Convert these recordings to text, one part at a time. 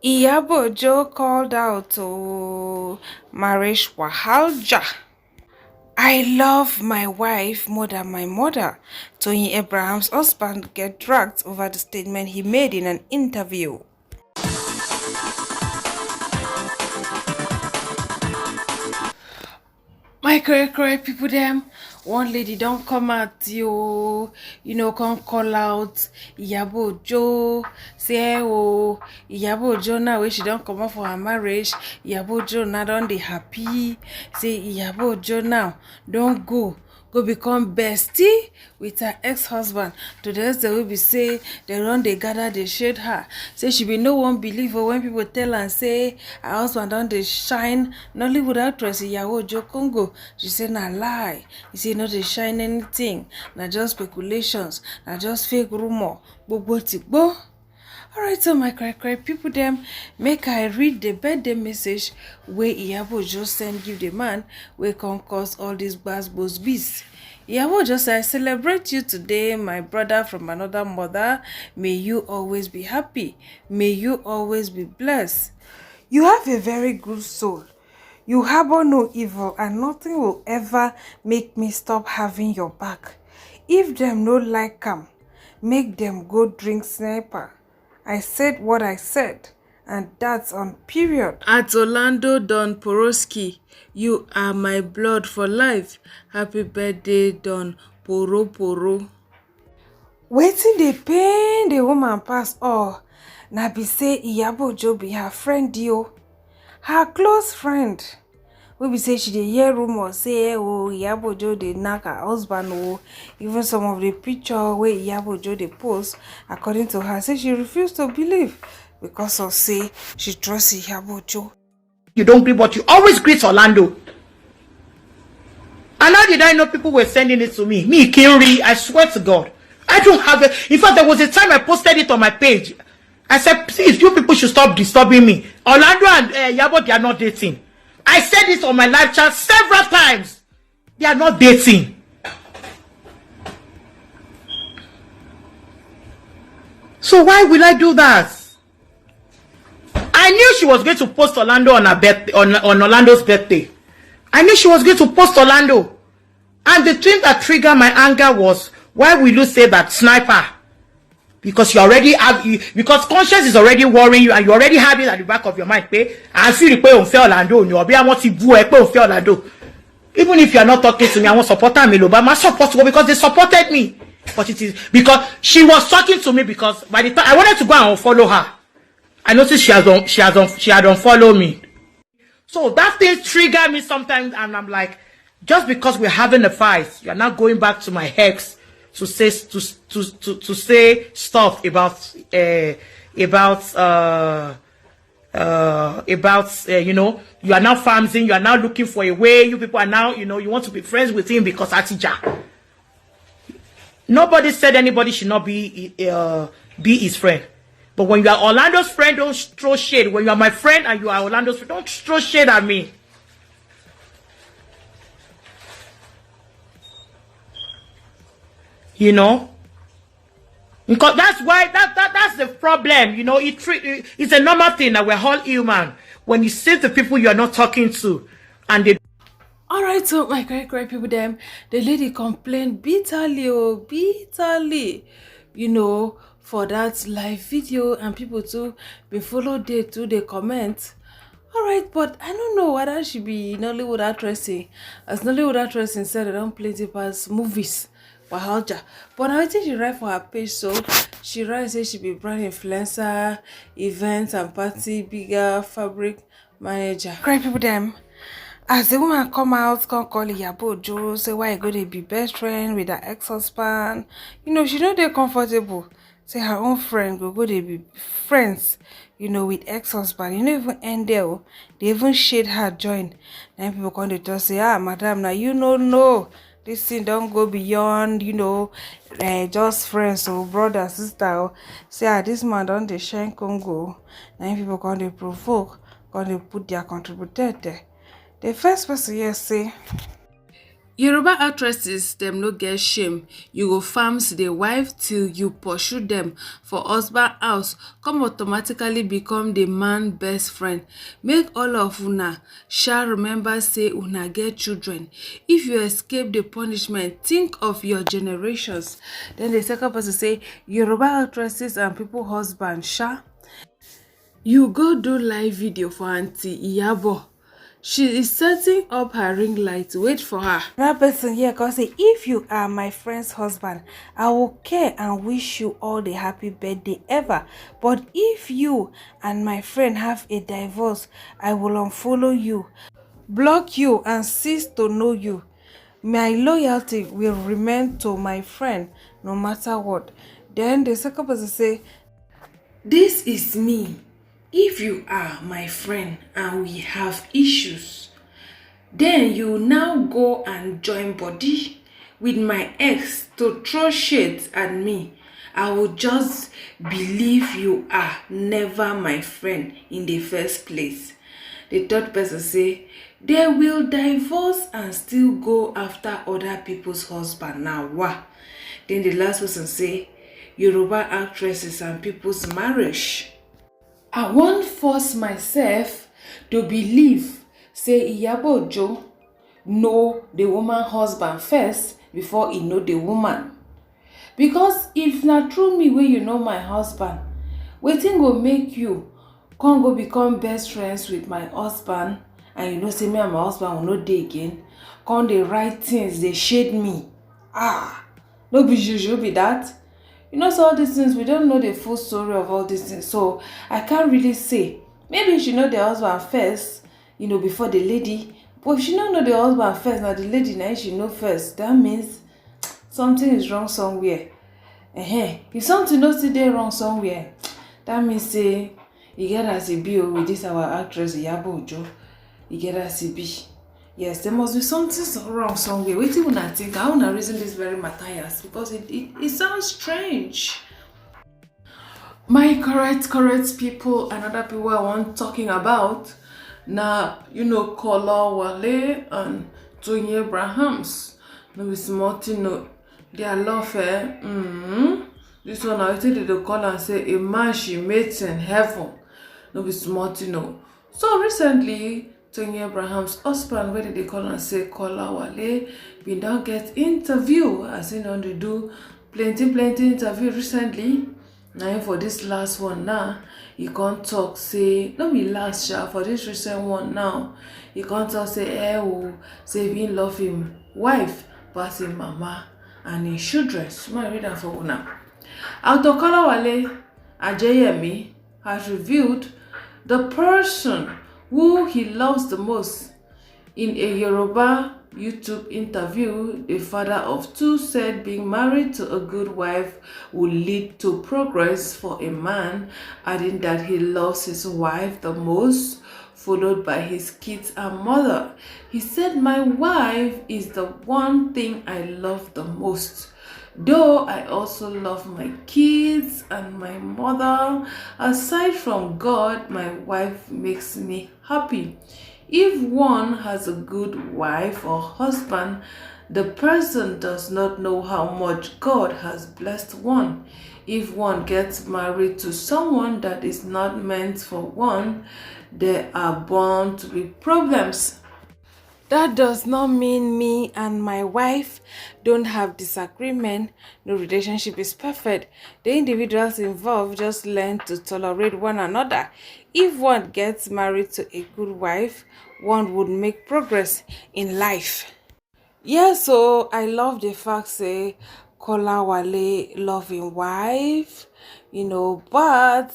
Iyabo Ojo called out to marriage wahala. I love my wife more than my mother. Tony Abraham's husband get dragged over the statement he made in an interview. My correct people them. One lady don't come at come call out Iyabo Ojo, say Iyabo Ojo now wey she don't come out for her marriage, Iyabo Ojo now don dey happy, say Iyabo Ojo now don't go become bestie with her ex-husband. To the rest will be say they run they gather they shade her. Say she be no one believer when people tell her say her husband don dey shine Nollywood actress Iyabo Ojo Congo. She say na lie. He say no dey shine anything. Na just speculations. Na just fake rumor. Gbogbo tigbo. Alright, so my correct people them make I read the birthday message where Iyabo Ojo send give the man wey come cause all these gbas beasts. Iyabo Ojo say, I celebrate you today, my brother from another mother. May you always be happy. May you always be blessed. You have a very good soul. You harbor no evil, and nothing will ever make me stop having your back. If them no like am, make them go drink sniper. I said what I said, and that's on period. At Orlando Don Poroski, you are my blood for life. Happy birthday, Don Poro. Wetin dey pain the woman pass all na be say Iyabo Ojo be her friend yo. Her close friend. We be say she dey hear rumors say Iyabo Ojo dey knack her husband even some of the picture where Iyabo Ojo dey post, according to her, say she refused to believe because of say she trusts Iyabo Ojo. You don't greet, but you always greet Orlando. And how did I know people were sending it to me? Me, Kinri, I swear to God. I don't have it. In fact, there was a time I posted it on my page. I said, please, you people should stop disturbing me. Orlando and Iyabo, they are not dating. I said this on my live chat several times. They are not dating. So why will I do that? I knew she was going to post Orlando on her birthday, on Orlando's birthday. I knew she was going to post Orlando. And the thing that triggered my anger was, why will you say that sniper? Because you already have, because conscience is already worrying you, and you already have it at the back of your mind. And feel the on fair Orlando, I want to boo on fair Orlando. Even if you are not talking to me, I want support me, but my support because they supported me. But it is because she was talking to me, because by the time I wanted to go and unfollow her, I noticed she had unfollowed me. So that thing triggered me sometimes, and I'm like, just because we're having a fight, you're not going back to my ex to say stuff about you are now farming, you are now looking for a way, you people are now, you want to be friends with him because Atija. Nobody said anybody should not be his friend. But when you are Orlando's friend, don't throw shade. When you are my friend and you are Orlando's friend, don't throw shade at me. Because that's why that's the problem. It's a normal thing that we're all human. When you see the people you are not talking to, and they. Alright, so my correct people them, the lady complained bitterly, for that live video, and people too be followed there too, they comment. Alright, but I don't know whether she be Nollywood actress. As Nollywood actress said, they don't play it as movies. Wahala. But I think she write for her page, so she write say she be brand influencer, events and party bigger fabric manager. Great people them. As the woman come out, come call Iyabo Ojo, say why you go to be best friend with her ex-husband. She know they're comfortable. Say her own friend go to be friends, with ex-husband. Even end there. They even shade her join. Then people come to just say, madam, now no. This thing don't go beyond, just friends or brother, sister. Say, this man don't dey shine Congo. Then people come to provoke, come to put their contributor there. The first person here say, Yoruba actresses dem no get shame. You go farms the wife till you pursue dem for husband house come automatically become the man best friend. Make all of una remember say una get children. If you escape the punishment, think of your generations. Then the second person say Yoruba actresses and people husband you go do live video for Auntie Iyabo. She is setting up her ring light. Wait for her. That person here can say, if you are my friend's husband, I will care and wish you all the happy birthday ever. But if you and my friend have a divorce, I will unfollow you, block you, and cease to know you. My loyalty will remain to my friend no matter what. Then the second person say, this is me. If you are my friend and we have issues, then you now go and join body with my ex to throw shade at me. I will just believe you are never my friend in the first place. The third person say, they will divorce and still go after other people's husband now. Wow. Then the last person say, Yoruba actresses and people's marriage. I won't force myself to believe say Iyabo Ojo know the woman husband first before he know the woman. Because if not through me wey you know my husband, wetin go make you come go become best friends with my husband and you know say me and my husband will no dey again, come dey write things dey shade me. No be juju be that. You know, so all these things, we don't know the full story of all these things. So I can't really say. Maybe she know the husband first, you know, before the lady. But if she don't know the husband first, now the lady now she know first. That means something is wrong somewhere. If something no still dey wrong somewhere, that means say you get as e be with this our actress Iyabo Ojo. You get as e be. Yes, there must be something wrong somewhere. Wait till I think. I want to reason this very matters because it sounds strange. My correct people and other people I want talking about now, you know, Kola Wale and Tony Abrahams. No be small thing, no. Their love, This one I think they call and say a man she met in heaven. No be small thing, no. So recently, Tony Abraham's husband, where did they call and say Kola Wale, we now get interview as in on they do plenty interview recently. Now for this last one now, he can't talk say no be last for this recent one now. He can't talk say say he love him wife pass him mama and his children. So I read that for una. Auto Kola Wale Ajayemi has revealed the person who he loves the most. In a Yoruba YouTube interview, the father of two said being married to a good wife will lead to progress for a man, adding that he loves his wife the most, followed by his kids and mother. He said, my wife is the one thing I love the most. Though I also love my kids and my mother, aside from God, my wife makes me happy. If one has a good wife or husband, the person does not know how much God has blessed one. If one gets married to someone that is not meant for one, there are bound to be problems. That does not mean me and my wife don't have disagreement. No relationship is perfect. The individuals involved just learn to tolerate one another. If one gets married to a good wife, one would make progress in life. Yeah, so I love the fact say Kola Wale loving wife, you know, but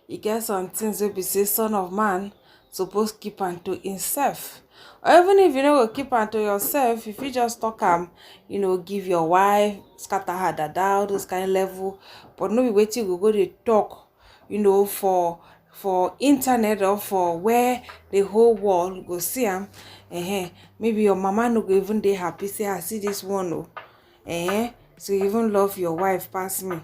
e get some things wey be say son of man suppose keep am to himself. Or even if you no go keep am to yourself, if you just talk am, you know, give your wife, scatter her dada, all those kind of level, but no be wetin you go dey talk, you know, for internet or for where the whole world go see am. Maybe your mama no go even dey happy say I see this one so you even love your wife pass me.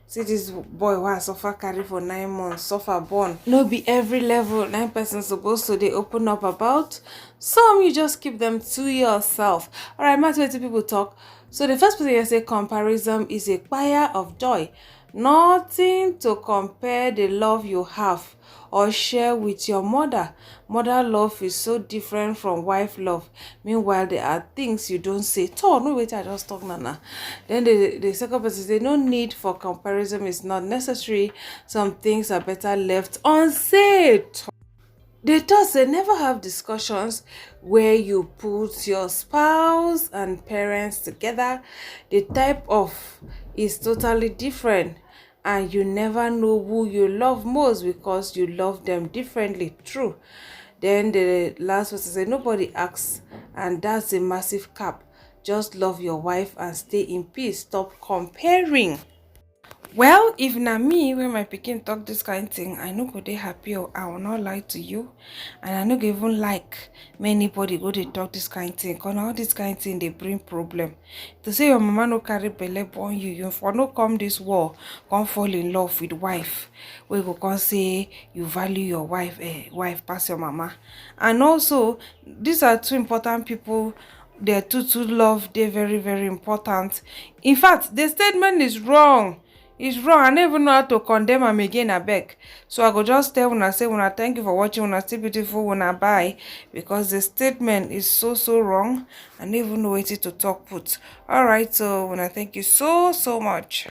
See this boy wey I suffer carry for 9 months, suffer born. No be every level 9 person supposed to dey open up about. Some you just keep them to yourself. Alright, matter wetin people talk. So the first person here say comparison is a fire of joy. Nothing to compare the love you have or share with your mother. Mother love is so different from wife love. Meanwhile, there are things you don't say. Talk, no wait, I just talk nana. Then the second person say no need for comparison is not necessary. Some things are better left unsaid. They thought they never have discussions where you put your spouse and parents together. The type of is totally different, and you never know who you love most because you love them differently. True. Then the last person said nobody asks, and that's a massive cap. Just love your wife and stay in peace. Stop comparing. Well, if na me when my pikin talk this kind thing, I no go dey happy or I will not lie to you, and I no go even like make anybody go dey talk this kind thing, because all this kind thing dey bring problem. To say your mama no carry belle born you, you for no come this world come fall in love with wife wey go come say you value your wife pass your mama. And also these are two important people. Their two love, they're very, very important. In fact, the statement is wrong. It's wrong. I don't even know how to condemn am again, I beg. So I go just tell una say una thank you for watching, una still beautiful, una bye. Because the statement is so wrong. I don't even know what to talk put. Alright, so una thank you so much.